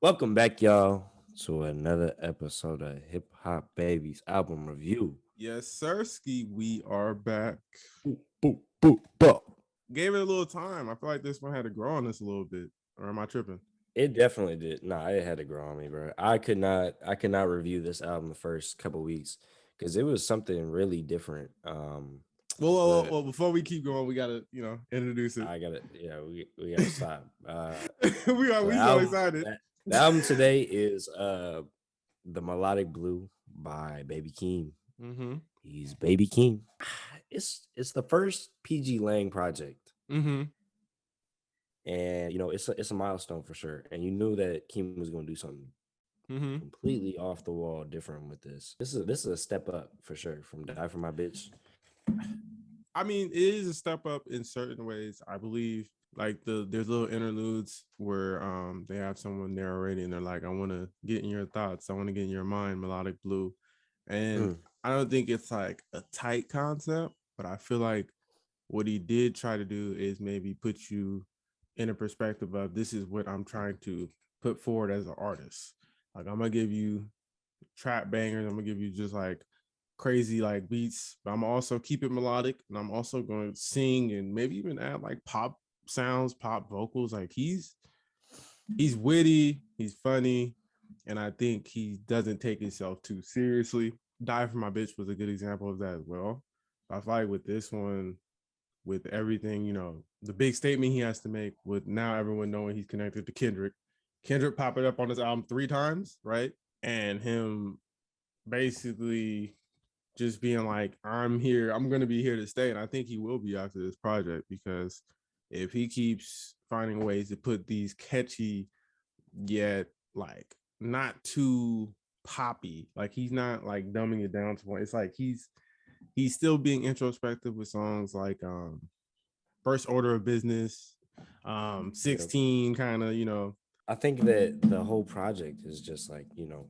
Welcome back, y'all, to another episode of Hip Hop Babies album review. Yes, sir, Ski. We are back. Boop, boop, boop, boop. Gave it a little time. I feel like this one had to grow on us a little bit. Or am I tripping? It definitely did. Nah, it had to grow on me, bro. I could not review this album the first couple weeks because it was something really different. But Before we keep going, we gotta, introduce it. I gotta, yeah, we gotta stop. So We so excited. the album today is the Melodic Blue by Baby Keem. Mm-hmm. He's Baby Keem. It's the first PGlang project, Mm-hmm. and it's a milestone for sure. And you knew that Keem was going to do something Mm-hmm. completely off the wall, different with this. This is a step up for sure from "Die for My Bitch." I mean, it is a step up in certain ways, I believe. Like there's little interludes where they have someone narrating and they're like, I wanna get in your thoughts, I wanna get in your mind, melodic blue. And Mm, I don't think it's like a tight concept, but I feel like what he did try to do is maybe put you in a perspective of this is what I'm trying to put forward as an artist. Like I'm gonna give you trap bangers, I'm gonna give you just like crazy like beats, but I'm also keep it melodic and I'm also going to sing and maybe even add like pop sounds, pop vocals. Like he's witty, he's funny, and I think he doesn't take himself too seriously. Die for My Bitch was a good example of that as well. I feel like with this one, with everything, the big statement he has to make with now everyone knowing he's connected to Kendrick. Kendrick popping up on this album 3 times, right? And him basically just being like, I'm here, I'm going to be here to stay. And I think he will be after this project because if he keeps finding ways to put these catchy, yet like not too poppy, like he's not like dumbing it down to one. It's like he's still being introspective with songs like First Order of Business, yep. 16 kind of, I think that the whole project is just like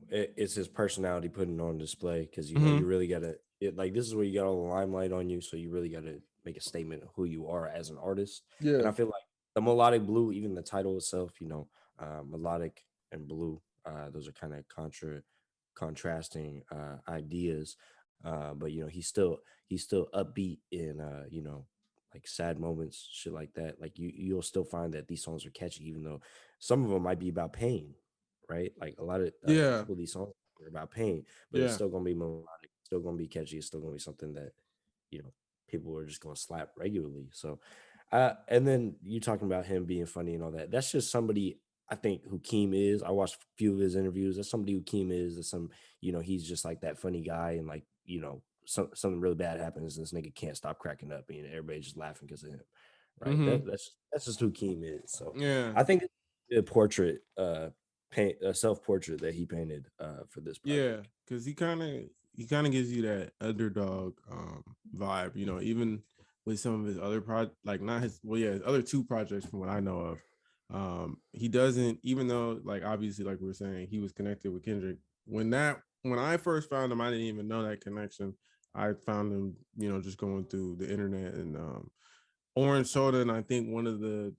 it's his personality putting on display because mm-hmm. you really gotta like this is where you got all the limelight on you, so you really gotta make a statement of who you are as an artist. And Yeah. I feel like the melodic blue, even the title itself, melodic and blue, those are kind of contrasting ideas. But he's still upbeat in like sad moments, shit like that. Like you'll still find that these songs are catchy, even though some of them might be about pain, right? Like a Yeah. couple of these songs are about pain, but it's Yeah. still gonna be melodic, still gonna be catchy, it's still gonna be something that you know people are just gonna slap regularly. So, and then you talking about him being funny and all that. That's just somebody I think who Keem is. I watched a few of his interviews. That's somebody who Keem is. That's he's just like that funny guy, and like something really bad happens, and this nigga can't stop cracking up, and everybody's just laughing because of him, right? Mm-hmm. That's just who Keem is. So Yeah. I think a portrait, paint a self portrait that he painted for this Yeah, project. because he kind of gives you that underdog vibe, even with some of his other like not his his other 2 projects from what I know of. He doesn't, even though like obviously like we were saying he was connected with Kendrick. When I first found him, I didn't even know that connection. I found him, just going through the internet and Orange Soda, and I think one of the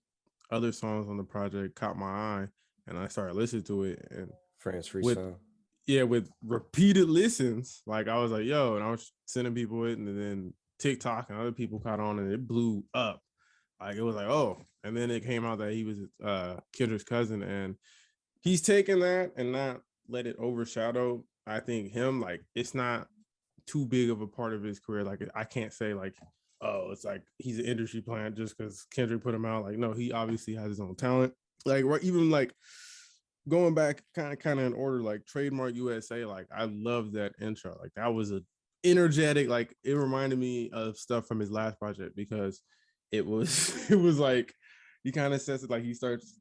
other songs on the project caught my eye, and I started listening to it, and France with freestyle. with repeated listens, like I was like, yo, and I was sending people it, and then TikTok and other people caught on, and it blew up. Like it was like, oh, and then it came out that he was Kendrick's cousin, and he's taken that and not let it overshadow. I think him, like it's not too big of a part of his career. Like I can't say like, oh, it's like he's an industry plant just because Kendrick put him out. Like no, he obviously has his own talent. Like even like going back kind of in order, like Trademark USA, like I love that intro. Like that was a energetic, like it reminded me of stuff from his last project because it was it was like he kind of says it like he starts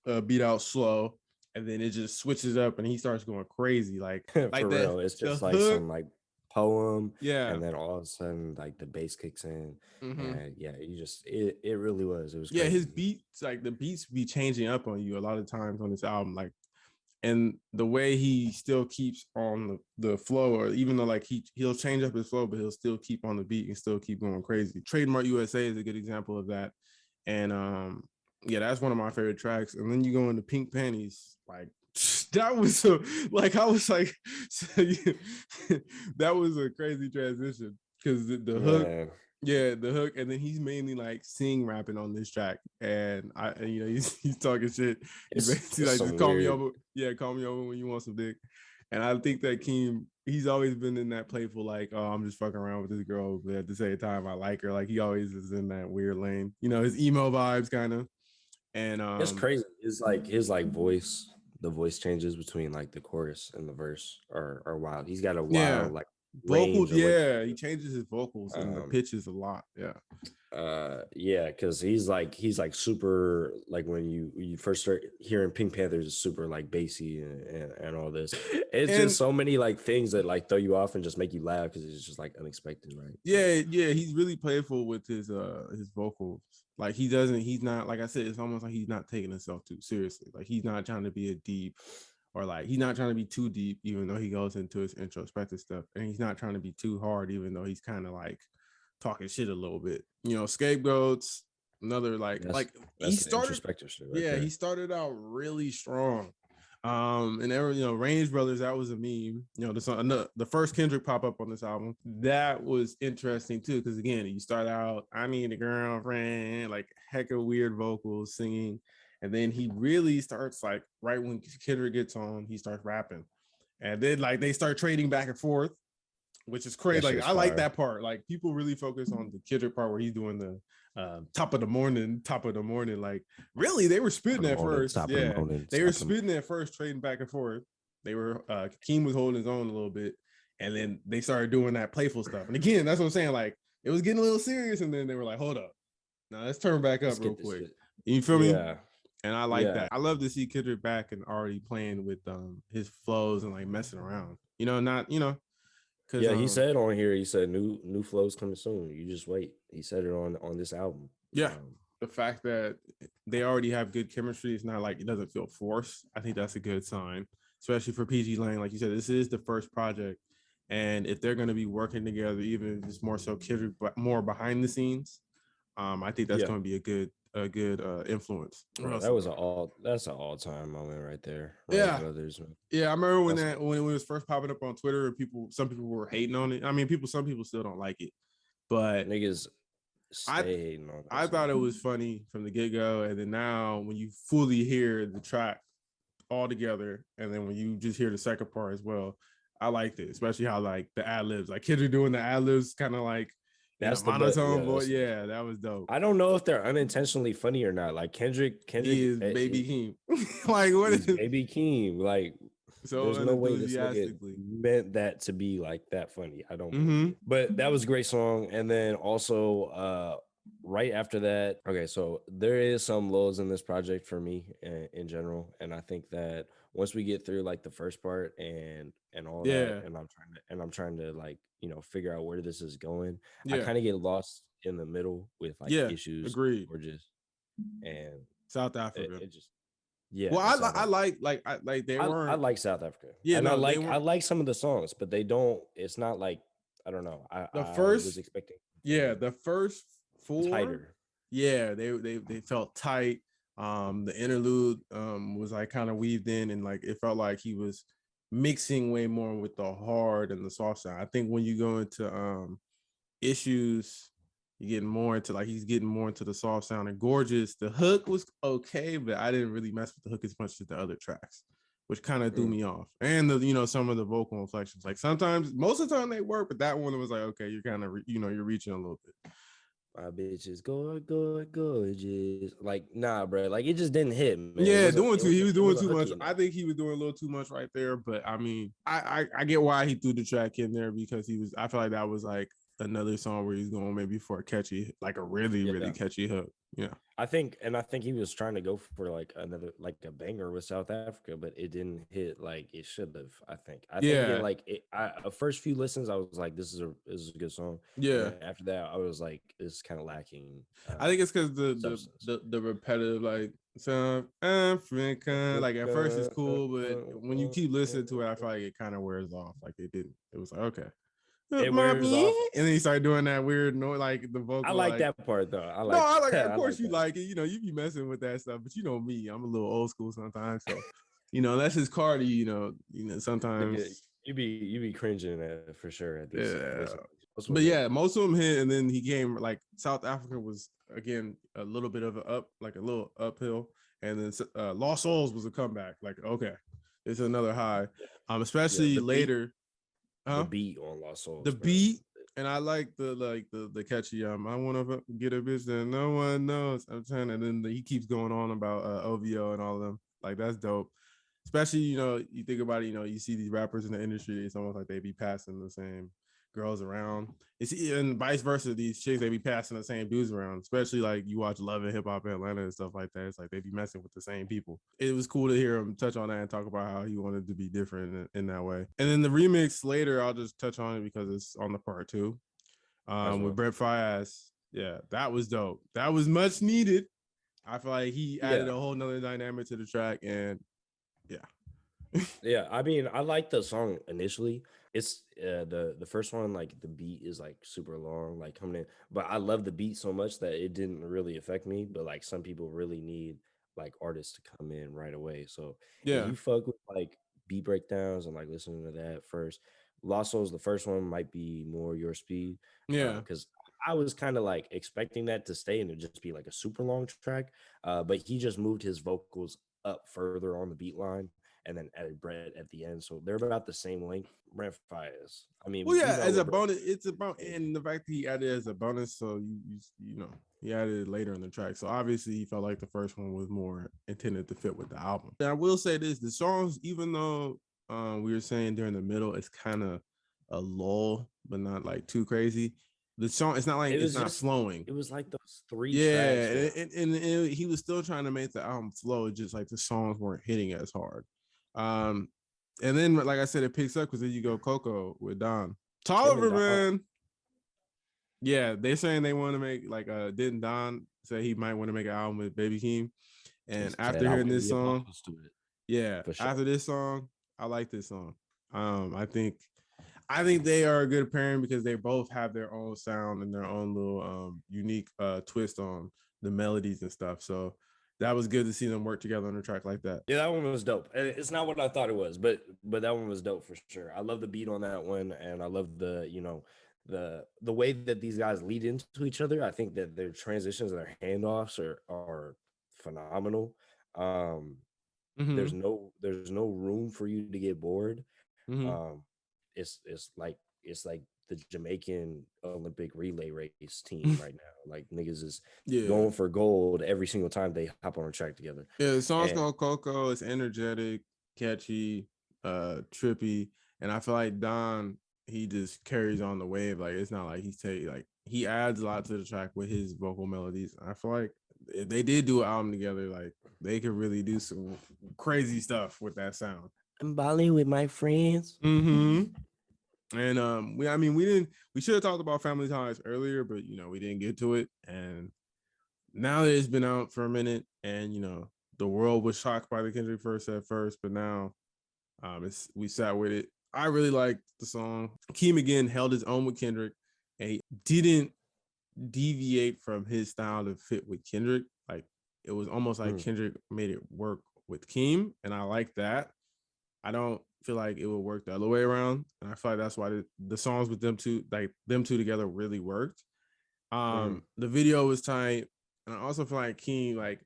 to beat out slow and then it just switches up and he starts going crazy like For that real, it's the just like hook. some like poem, Yeah. and then all of a sudden like the bass kicks in, Mm-hmm. and yeah, it really was Yeah, his crazy. beats, like the beats be changing up on you a lot of times on this album, like, and the way he still keeps on the flow, or even though like he'll change up his flow, but he'll still keep on the beat and still keep going crazy. Trademark USA is a good example of that, and yeah, that's one of my favorite tracks. And then you go into Pink Panties, like that was so like I was like so that was a crazy transition because the hook, Man, yeah, the hook, and then he's mainly like sing rapping on this track, and he's talking shit. He basically it's like just some call me weird. over, yeah, call me over when you want some dick. And I think that Keem, he's always been in that playful, like, oh, I'm just fucking around with this girl, but at the same time, I like her. Like he always is in that weird lane, his emo vibes kind of. And It's crazy. It's like his like voice, the voice changes between like the chorus and the verse are wild. He's got a yeah, wild like vocals, range of what yeah, he changes his vocals and the um pitches a lot. Yeah. yeah, because he's like super like when you first start hearing Pink Panthers is super like bassy and all this. It's And just so many like things that like throw you off and just make you laugh because it's just like unexpected, right? yeah, he's really playful with his vocals. Like he's not, like I said, it's almost like he's not taking himself too seriously. Like he's not trying to be a deep, or like he's not trying to be too deep, even though he goes into his introspective stuff. And he's not trying to be too hard, even though he's kind of like talking shit a little bit. Scapegoats, another he That's the started, introspective shit right yeah, there. he started out really strong. And there, Range Brothers, that was a meme. The first Kendrick pop up on this album, that was interesting too, because again, you start out, I need a girlfriend, like heck of weird vocals, singing, and then he really starts like right when Kendrick gets on, he starts rapping, and then like they start trading back and forth, which is crazy. That shit Like is I like fire. that part. Like people really focus on the Kendrick part where he's doing the top of the morning. Like really, they were spitting at first. Top of the Yeah, morning. they Top were of the morning. spitting at first, trading back and forth. They were Keem was holding his own a little bit, and then they started doing that playful stuff. And again, that's what I'm saying. Like it was getting a little serious, and then they were like, "Hold up, now let's turn back up Let's real get this quick." shit. You feel me? Yeah. And I like Yeah. that. I love to see Kendrick back and already playing with his flows and like messing around. Not because Yeah, he said on here, he said new flows coming soon. You just wait. He said it on this album. yeah, the fact that they already have good chemistry, it's not like it doesn't feel forced. I think that's a good sign, especially for PGlang. Like you said, this is the first project, and if they're going to be working together, even if it's more so Kendrick, but more behind the scenes, I think that's Yeah. going to be a good influence. Bro, that's an all-time moment right there. Range Yeah, Brothers. Man. yeah. I remember when That's when it was first popping up on Twitter, and some people were hating on it. I mean, some people still don't like it, but niggas I stay hating on that I thought song. it was funny from the get-go, and then now when you fully hear the track all together, and then when you just hear the second part as well, I liked it, especially how like the ad-libs, like Kendrick doing the ad-libs kind of like in a That's the best. monotone Yeah, voice. Yeah, that was dope. I don't know if they're unintentionally funny or not. Like He Kendrick is Baby Keem. Like what he's is Baby Keem. Like so there's no way this nigga unenthusiastically. meant that to be like that funny. I don't believe Mm-hmm. it. But that was a great song. And then also right after that, okay, so there is some lows in this project for me in general. And I think that once we get through like the first part and all that, Yeah. and I'm trying to like, figure out where this is going, I Yeah. kind of get lost in the middle with like Yeah. issues, Agreed. gorgeous, and South Africa. it just yeah. Well, South I Africa. like they I weren't. like South Africa, Yeah, and no, they I weren't. like some of the songs, but they don't. It's not like I don't know. The I was first, expecting yeah, the first four, tighter. yeah, they felt tight. The interlude was like kind of weaved in, and like it felt like he was mixing way more with the hard and the soft side. I think when you go into issues, you're getting more into like he's getting more into the soft sound and gorgeous. The hook was okay, but I didn't really mess with the hook as much as the other tracks, which kind of threw me off. And the some of the vocal inflections, like sometimes, most of the time they work, but that one was like, okay, you're kind of you're reaching a little bit. My bitch is gorgeous. Like nah, bro. Like it just didn't hit, man. Yeah, doing too. He was It doing wasn't too much. hooky I enough. think he was doing a little too much right there. But I mean, I get why he threw the track in there because he was. I feel like that was like another song where he's going maybe for a catchy, like a really catchy hook. Yeah, I think he was trying to go for like another like a banger with South Africa, but it didn't hit like it should have. I think it like first few listens, I was like, this is a good song. Yeah. And after that, I was like, it's kind of lacking. I think it's because the repetitive like South Africa, like at first it's cool, but when you keep listening to it, I feel like it kind of wears off. Like it didn't. It was like okay. It wears off, and then he started doing that weird noise, like the vocal. I like that part though. I like. Of course, you like it. You be messing with that stuff, but you know me, I'm a little old school sometimes. So That's his Cardi. Nigga, Sometimes, you be cringing at for sure at these yeah. most of But them hit. yeah, most of them hit, and then he came like South Africa was again a little bit of an up, like a little uphill, and then Lost Souls was a comeback. Like okay, it's another high. Yeah, Especially later, the huh? beat on Lost The Souls, bro. beat, and I like the catchy I want to get a bitch that no one knows. I'm trying, and then he keeps going on about OVO and all of them. Like that's dope. Especially you think about it. You see these rappers in the industry. It's almost like they be passing the same girls around. It's and vice versa. These chicks they be passing the same dudes around. Especially like you watch Love and Hip Hop Atlanta and stuff like that. It's like they be messing with the same people. It was cool to hear him touch on that and talk about how he wanted to be different in that way. And then the remix later, I'll just touch on it because it's on the part two. As With well. Brett Fayez. Yeah, that was dope. That was much needed. I feel like he added Yeah. a whole nother dynamic to the track, and yeah. Yeah, I mean, I like the song initially. It's the first one, like the beat is like super long, like coming in. But I love the beat so much that it didn't really affect me. But like some people really need like artists to come in right away. So if Yeah. you fuck with like beat breakdowns and like listening to that first, Lost Souls, the first one might be more your speed. Yeah. Because I was kind of like expecting that to stay and to just be like a super long track. But he just moved his vocals up further on the beat line and then added Brett at the end. So they're about the same length. Brett Fires. I mean, Well, we yeah, know as a what Brett bonus, it's about is. and the fact that he added it as a bonus, so he added it later in the track. So obviously, he felt like the first one was more intended to fit with the album. And I will say this: the songs, even though we were saying during the middle, it's kind of a lull, but not like too crazy. The song, it's not like It it's was not just, flowing. it was like those three Yeah, tracks where and he was still trying to make the album flow, just like the songs weren't hitting as hard. Um, and then, like I said, it picks up because then you go Coco with Don him and Tolliver, Don. man. Yeah, they're saying they want to make like didn't Don say he might want to make an album with Baby Keem? He And said after I hearing wouldn't this be song, opposed to it yeah, for sure. after this song, I like this song. I think they are a good pairing because they both have their own sound and their own little unique twist on the melodies and stuff. So that was good to see them work together on a track like that. Yeah, that one was dope. It's not what I thought it was, but that one was dope for sure. I love the beat on that one, and I love the way that these guys lead into each other. I think that their transitions and their handoffs are phenomenal. Um, Mm-hmm. there's no room for you to get bored. Mm-hmm. Um, it's like the Jamaican Olympic relay race team right now. Like niggas is Yeah. going for gold every single time they hop on a track together. Yeah, the song's And called Coco. It's energetic, catchy, trippy, and I feel like Don he just carries on the wave. Like it's not like he adds a lot to the track with his vocal melodies. I feel like if they did do an album together, like they could really do some crazy stuff with that sound. I'm balling with my friends. Mm-hmm. And we should have talked about Family Ties earlier, but we didn't get to it. And now that it's been out for a minute, and the world was shocked by the Kendrick verse at first, but now we sat with it. I really liked the song. Keem again held his own with Kendrick, and he didn't deviate from his style to fit with Kendrick. Like it was almost like Kendrick made it work with Keem, and I like that. I don't feel like it would work the other way around, and I feel like that's why the songs with them two together really worked. The video was tight, and I also feel like King, like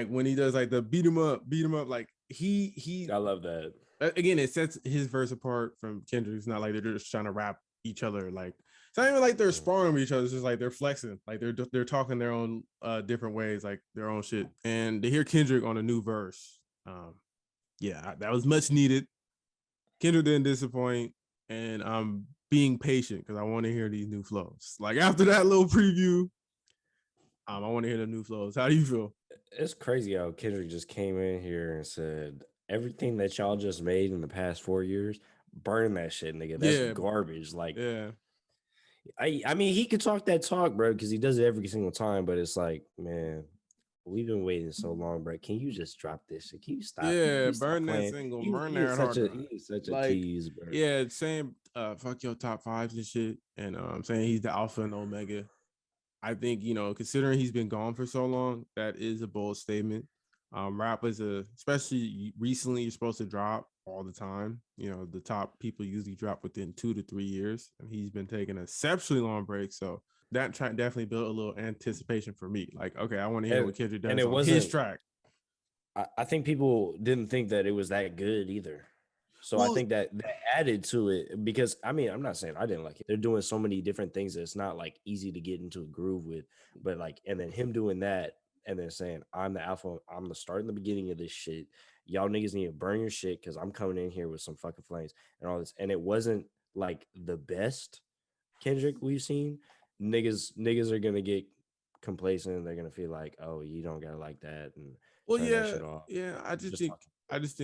when he does like the beat him up, like he I love that. again, it sets his verse apart from Kendrick. It's not like they're just trying to rap each other. Like it's not even like they're sparring with each other. It's just like they're flexing, like they're talking their own different ways, like their own shit. And to hear Kendrick on a new verse, yeah, that was much needed. Kendrick didn't disappoint, and I'm being patient because I want to hear these new flows. Like after that little preview, I want to hear the new flows. How do you feel? It's crazy how Kendrick just came in here and said everything that y'all just made in the past 4 years, burn that shit, nigga. That's Yeah, garbage. Like yeah, I mean, he could talk that talk, bro, because he does it every single time. But it's like, man, we've been waiting so long, bro. Can you just drop this shit? Can you stop? Can yeah. you stop Burn that playing? single, He, burn he is that such hard a drive. he is such a Like, tease, bro. yeah, saying fuck your top fives and shit, and saying he's the alpha and omega. I think considering he's been gone for so long, that is a bold statement. Rap is especially recently, you're supposed to drop all the time. You know, the top people usually drop within 2 to 3 years, and he's been taking an exceptionally long break. So that track definitely built a little anticipation for me. Like, okay, I want to hear and what Kendrick and does it on his wasn't. track. I think people didn't think that it was that good either. So I Well, think that added to it because I mean I'm not saying I didn't like it. They're doing so many different things that it's not like easy to get into a groove with. But like and then him doing that and then saying I'm the alpha, I'm the start and the beginning of this shit. Y'all niggas need to burn your shit because I'm coming in here with some fucking flames and all this. And it wasn't like the best Kendrick we've seen. Niggas are gonna get complacent and they're gonna feel like, oh, you don't gotta like that and well, turn that yeah, shit off. yeah. Just talk. I just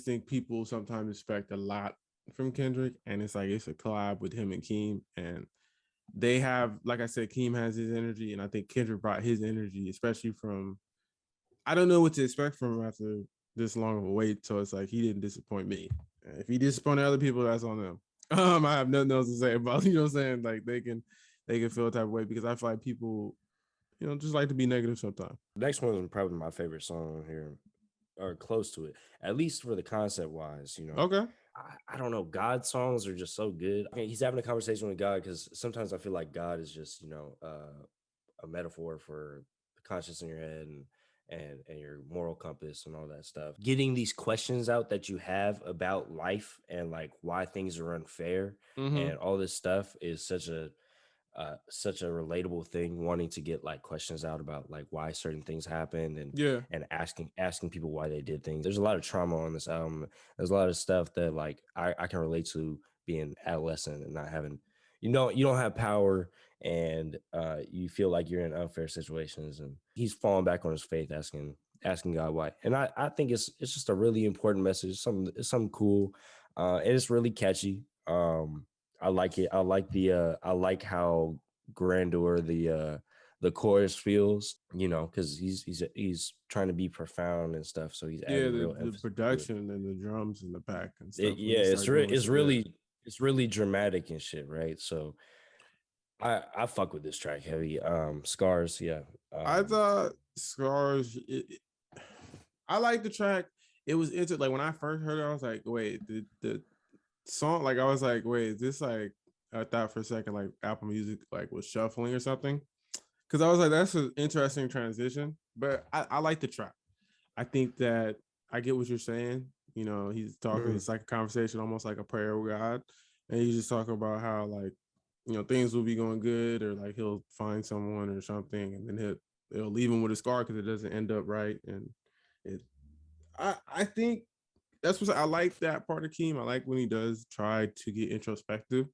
think people sometimes expect a lot from Kendrick, and it's like it's a collab with him and Keem, and they have, like I said, Keem has his energy, and I think Kendrick brought his energy, especially from. I don't know what to expect from him after this long of a wait, so it's like he didn't disappoint me. If he disappointed other people, that's on them. I have nothing else to say about you know what I'm saying. Like they can feel a type of way because I feel like people just like to be negative sometimes. Next one is probably my favorite song here, or close to it, at least for the concept wise. Okay. I don't know. God songs are just so good. Okay, he's having a conversation with God because sometimes I feel like God is just a metaphor for the conscience in your head and your moral compass and all that stuff. Getting these questions out that you have about life and like why things are unfair Mm-hmm. and all this stuff is such a relatable thing, wanting to get like questions out about like why certain things happened Yeah. and asking people why they did things. There's a lot of trauma on this album. There's a lot of stuff that like I can relate to being adolescent and not having, you don't have power and you feel like you're in unfair situations, and he's falling back on his faith, asking God why. And I think it's just a really important message. It's something cool, and it's really catchy. I like it. I like how grandeur the chorus feels, because he's trying to be profound and stuff. So he's Yeah, adding real the emphasis to it. production and the drums and the pack and stuff when Yeah, he started doing shit. Yeah. it's really dramatic and shit, right? So I fuck with this track heavy. Scars, yeah. I Um, thought Scars. I like the track. It was into like when I first heard it, I was like, wait, the song, like I was like, wait, is this like I thought for a second like Apple Music like was shuffling or something. Cause I was like, that's an interesting transition. But I like the track. I think that I get what you're saying. You know, he's talking, mhm. it's like a conversation, almost like a prayer with God. And he's just talking about how like, things will be going good, or like he'll find someone or something, and then he'll leave him with a scar because it doesn't end up right. And it I think that's what I like that part of Keem. I like when he does try to get introspective.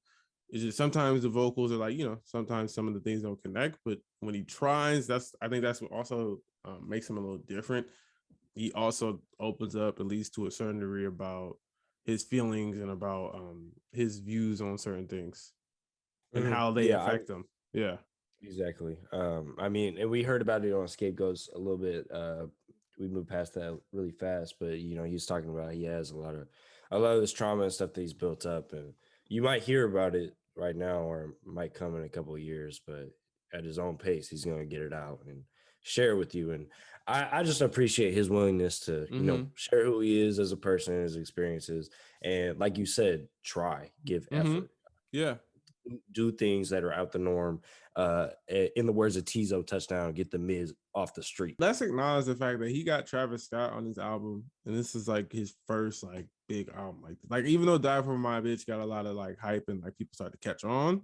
It's just sometimes the vocals are like, sometimes some of the things don't connect, but when he tries, I think that's what also makes him a little different. He also opens up, at least to a certain degree, about his feelings and about his views on certain things and how they Yeah, affect him. Yeah. exactly. I mean, and we heard about it on Scapegoats a little bit. We moved past that really fast, but he's talking about he has a lot of this trauma and stuff that he's built up, and you might hear about it right now or it might come in a couple of years, but at his own pace, he's gonna get it out and share it with you. And I just appreciate his willingness to, Mm-hmm. share who he is as a person, his experiences, and like you said, give Mm-hmm. effort, Yeah. do things that are out the norm. In the words of Tizo, touchdown, get the Miz off the street. Let's acknowledge the fact that he got Travis Scott on his album, and this is like his first like big album. Like even though Die for My Bitch got a lot of like hype and like people started to catch on,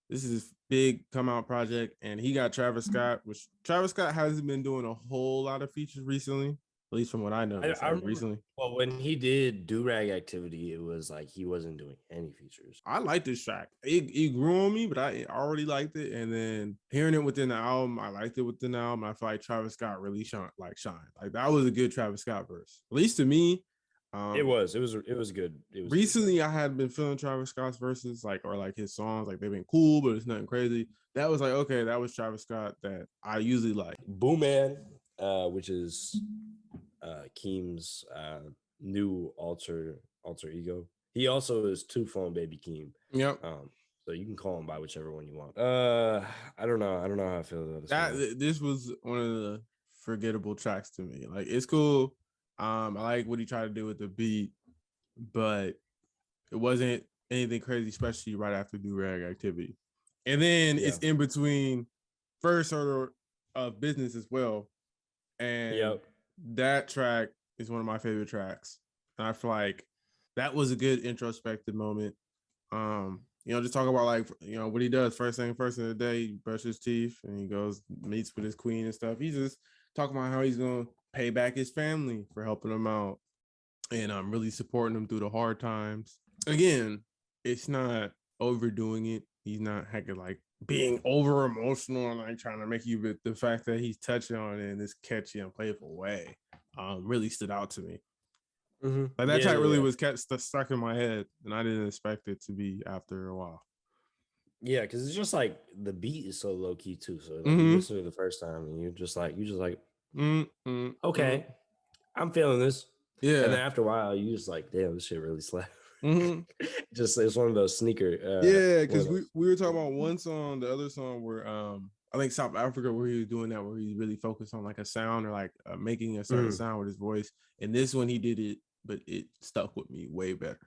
this is his big come out project, and he got Travis Scott, which Travis Scott hasn't been doing a whole lot of features recently, at least from what I noticed. I Like remember, recently, well, when he did Do Rag Activity, it was like he wasn't doing any features. I like this track. It grew on me, but I already liked it. And then hearing it within the album, I liked it within the album. I feel like Travis Scott really shine. Like that was a good Travis Scott verse, at least to me. It Um, was, it was, it was good. It was a good track. Recently I had been feeling Travis Scott's verses, like or like his songs, like they've been cool, but it's nothing crazy. That was like, okay, that was Travis Scott that I usually like. Boom Man, which is Keem's new alter ego. He also is Two Phone Baby Keem. Yep. So you can call him by whichever one you want. I don't know. I don't know how I feel about this That one. this was one of the forgettable tracks to me. Like it's cool. I like what he tried to do with the beat, but it wasn't anything crazy, especially right after Do Rag Activity. And then it's in between First Order of Business as well. And that track is one of my favorite tracks. And I feel like that was a good introspective moment. Just talk about like, what he does first thing first in the day, he brushes his teeth and he goes, meets with his queen and stuff. He's just talking about how he's going to pay back his family for helping him out. And I'm really supporting him through the hard times. Again, it's not overdoing it. He's not heckin' like being over emotional and like trying to make you, but the fact that he's touching on it in this catchy and playful way really stood out to me. Like that track really was stuck in my head, and I didn't expect it to be after a while. Yeah, because it's just like the beat is so low key too. So like you listen to it the first time and you're just like, okay, I'm feeling this. Yeah. And then after a while, you just like, damn, this shit really slapped. Just it's one of those sneaker. Yeah, because we were talking about one song, the other song where I think South Africa, where he was doing that, where he really focused on like a sound or like making a certain sound with his voice. And this one he did it, but it stuck with me way better.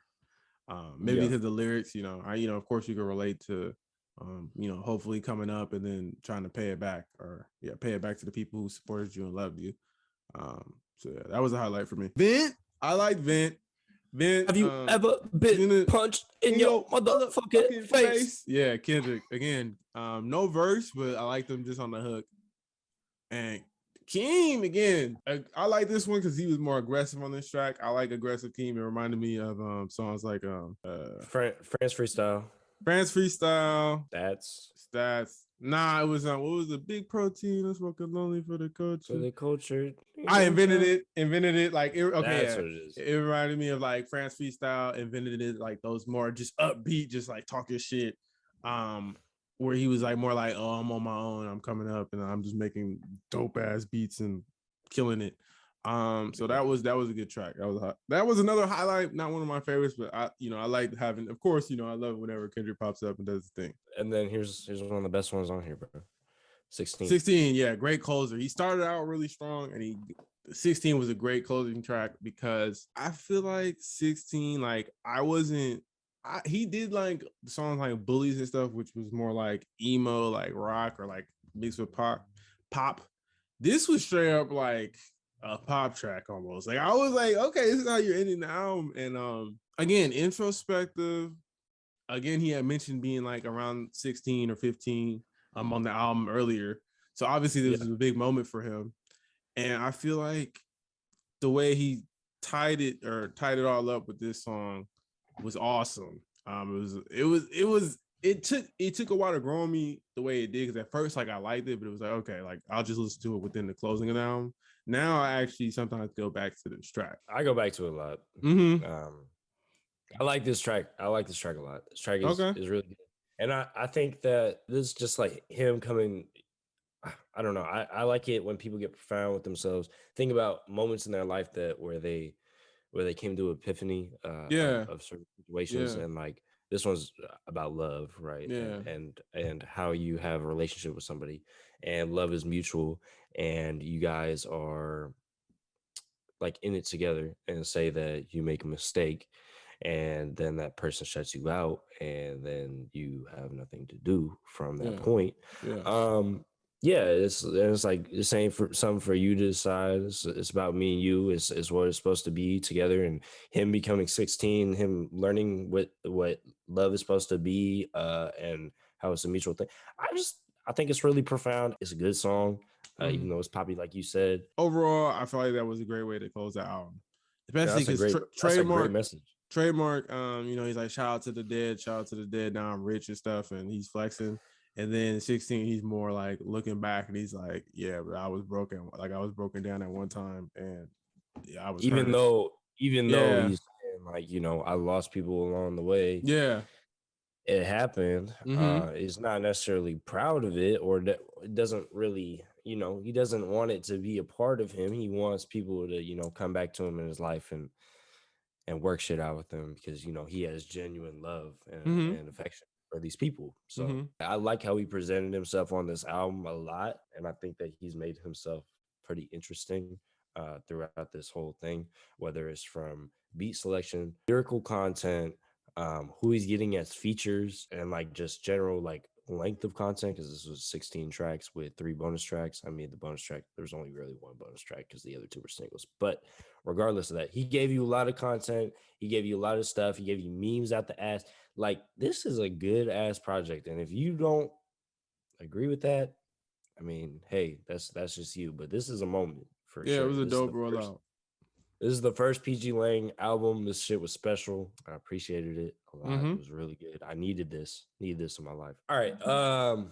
Maybe because the lyrics, of course you can relate to, hopefully coming up and then trying to pay it back pay it back to the people who supported you and loved you. So yeah, that was a highlight for me. Vent, I like Vent. Vent, have you ever been punched in your motherfucking face? Yeah, Kendrick again. No verse, but I like them just on the hook. And Keem again. I like this one because he was more aggressive on this track. I like aggressive Keem. It reminded me of songs like France Freestyle. France Freestyle. Stats. Nah, it was what was the Big Protein? I'm smoking lonely for the culture. For the culture. I invented it. Like it, okay, that's what it is. It reminded me of like France Freestyle invented it, like those more just upbeat, just like talking shit. Where he was like more like, oh, I'm on my own, I'm coming up, and I'm just making dope ass beats and killing it. So that was a good track. That was another highlight, not one of my favorites, but I like having, of course, I love whenever Kendrick pops up and does the thing. And then here's one of the best ones on here, bro. 16, yeah, great closer. He started out really strong, and 16 was a great closing track because I feel like 16, like he did like songs like Bullies and stuff, which was more like emo, like rock or like mixed with pop. This was straight up like a pop track almost. Like I was like, okay, this is how you're ending the album. And again, introspective. Again, he had mentioned being like around 16 or 15 on the album earlier. So obviously this was a big moment for him. And I feel like the way he tied it all up with this song was awesome. It took a while to grow on me the way it did, because at first like I liked it, but it was like, okay, like I'll just listen to it within the closing of the album. Now I actually sometimes go back to this track. I go back to it a lot. I like this track. I like this track a lot. This track is really good. And I think that this is just like him coming. I don't know. I like it when people get profound with themselves. Think about moments in their life where they came to epiphany of certain situations, and like this one's about love, right? Yeah. And how you have a relationship with somebody, and love is mutual, and you guys are like in it together, and say that you make a mistake, and then that person shuts you out, and then you have nothing to do from that point. It's like the same for something for you to decide. It's about me and you. It's what it's supposed to be together. And him becoming 16, him learning what love is supposed to be, and how it's a mutual thing. I think it's really profound. It's a good song, even though it's poppy, like you said. Overall, I feel like that was a great way to close the album, especially because Trademark message. Trademark, he's like, shout out to the dead, now I'm rich and stuff, and he's flexing. And then 16, he's more like looking back, and he's like, yeah, but I was broken down at one time, and yeah, I was even though he's saying like, I lost people along the way. Yeah, it happened. He's not necessarily proud of it, or that it doesn't really, he doesn't want it to be a part of him. He wants people to, come back to him in his life and work shit out with him, because he has genuine love and affection for these people. So I like how he presented himself on this album a lot, and I think that he's made himself pretty interesting throughout this whole thing, whether it's from beat selection, lyrical content, who he's getting as features, and like just general like length of content, because this was 16 tracks with 3 bonus tracks. I mean, the bonus track, there was only really 1 bonus track because the other 2 were singles. But regardless of that, he gave you a lot of content. He gave you a lot of stuff. He gave you memes out the ass. Like, this is a good ass project. And if you don't agree with that, I mean, hey, that's just you. But this is a moment for Yeah, it sure. was a dope rollout. This is the first PGlang album. This shit was special. I appreciated it a lot. It was really good. I needed this in my life. All right.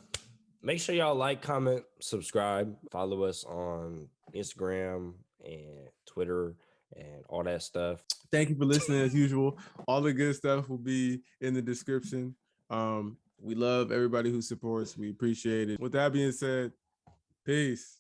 Make sure y'all like, comment, subscribe, follow us on Instagram and Twitter and all that stuff. Thank you for listening as usual. All the good stuff will be in the description. We love everybody who supports. We appreciate it. With that being said, peace.